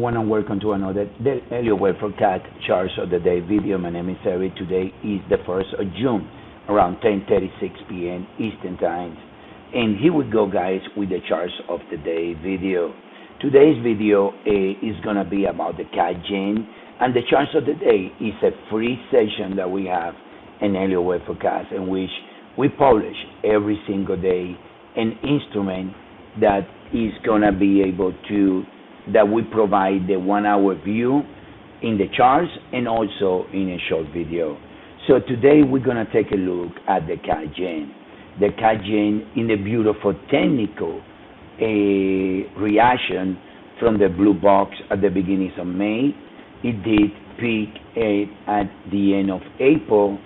everyone, and welcome to another Elliott Wave forecast charts of the day video. My name is Eric. Today is the 1st of June, around 10:36 p.m. Eastern Time. And here we go, guys, with the charts of the day video. Today's video is going to be about the CADJPY, and the charts of the day is a free session that we have in Elliott Wave forecast, in which we publish every single day an instrument that is going to be able to, that we provide the 1 hour view in the charts and also in a short video. So today we're going to take a look at the CADJPY. The CADJPY in a beautiful technical reaction from the blue box at the beginning of May. It did peak at the end of April,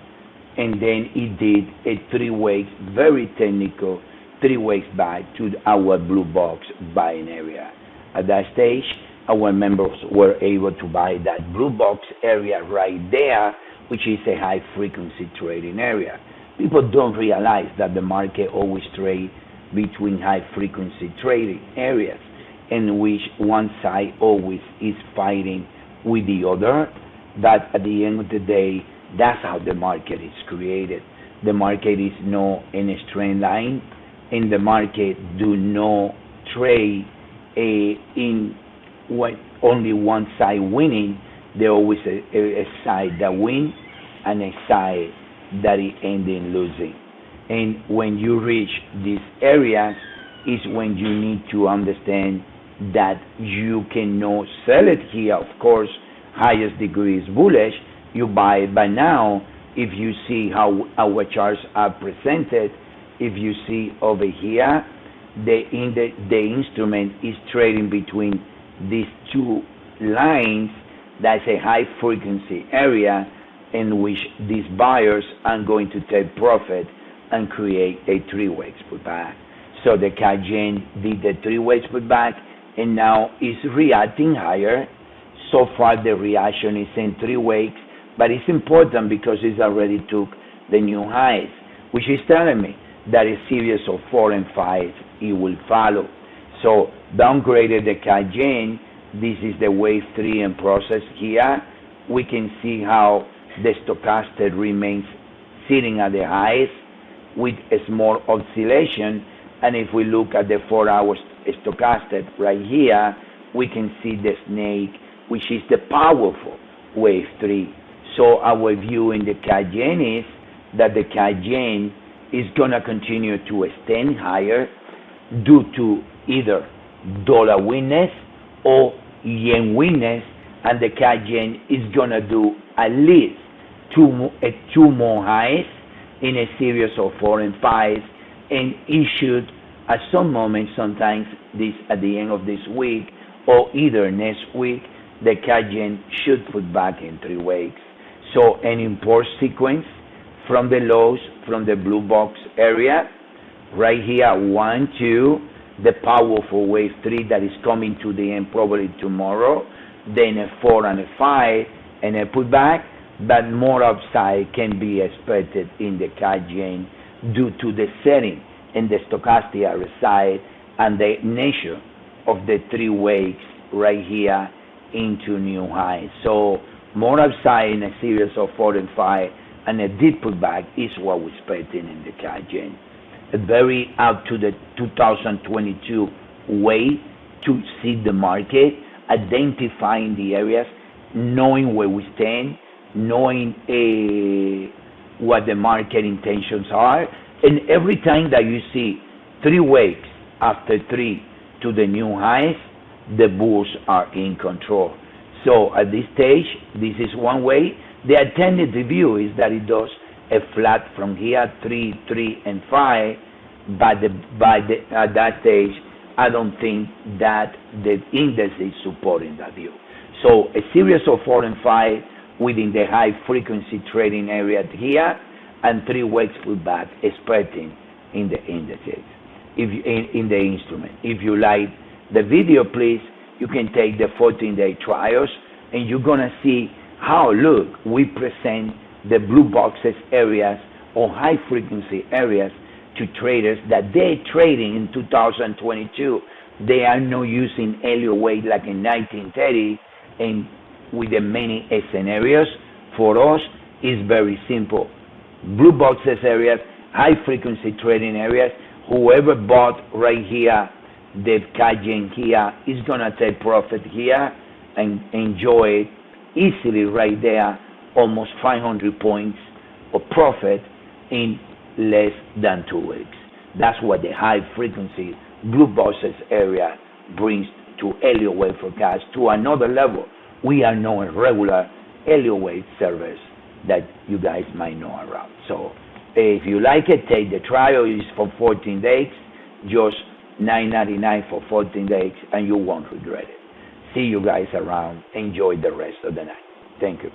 and then it did a 3 weeks, very technical, 3 weeks back to our blue box buying area. At that stage, our members were able to buy that blue box area right there, which is a high frequency trading area. People don't realize that the market always trades between high frequency trading areas, in which one side always is fighting with the other. That at the end of the day, that's how the market is created. The market is not in a straight line, and the market do not trade in only one side winning. There always a side that wins and a side that is ending losing. And when you reach these areas is when you need to understand that you cannot sell it here. Of course, highest degree is bullish, you buy it. But now, if you see how our charts are presented, if you see over here, the instrument is trading between these two lines. That's a high frequency area in which these buyers are going to take profit and create a 3 weeks pullback. So the CADJPY did the 3 weeks pullback and now is reacting higher. So far the reaction is in 3 weeks, but it's important because it's already took the new highs, which is telling me that a series of 4 and 5 it will follow. So downgraded the CADJPY. This is the wave 3 in process here. We can see how the stochastic remains sitting at the highs with a small oscillation. And if we look at the 4 hour stochastic right here, we can see the snake, which is the powerful wave 3. So our view in the CADJPY is that the CADJPY is going to continue to extend higher due to either dollar weakness or yen weakness, and the CADJPY is going to do at least two more highs in a series of 4 and 5, and it should at some moment, sometimes this at the end of this week or either next week, the CADJPY should put back in 3 weeks. So an import sequence from the lows from the blue box area right here, 1, 2, the powerful wave 3 that is coming to the end probably tomorrow, then a 4 and a 5 and a pullback. But more upside can be expected in the CADJPY due to the setting and the stochastic side and the nature of the 3 weeks right here into new highs. So more upside in a series of 4 and 5 and a deep pullback is what we're expecting in the CADJPY. A very out to the 2022 way to see the market, identifying the areas, knowing where we stand, knowing what the market intentions are. And every time that you see 3 weeks after 3 to the new highs, the bulls are in control. So at this stage, this is one way. The alternative view is that it does a flat from here, 3, 3, and 5. But at that stage, I don't think that the index is supporting that view. So a series of 4 and 5 within the high frequency trading area here, and 3 weeks pullback expecting in the indices, in the instrument. If you like the video, please, you can take the 14-day trials, and you're gonna see how, look, we present the blue boxes areas or high frequency areas to traders that they're trading in 2022 They are not using Elliott Wave like in 1930 and with the many scenarios. For us, it's very simple. Blue boxes areas, high frequency trading areas. Whoever bought right here, the CADJPY here, is gonna take profit here and enjoy it easily right there, almost 500 points of profit in less than 2 weeks. That's what the high frequency blue boxes area brings to Elliott Wave forecast to another level. We are now a regular Elliott Wave service that you guys might know around. So if you like it, take the trial. It's for 14 days, just $9.99 for 14 days, and you won't regret it. See you guys around. Enjoy the rest of the night. Thank you.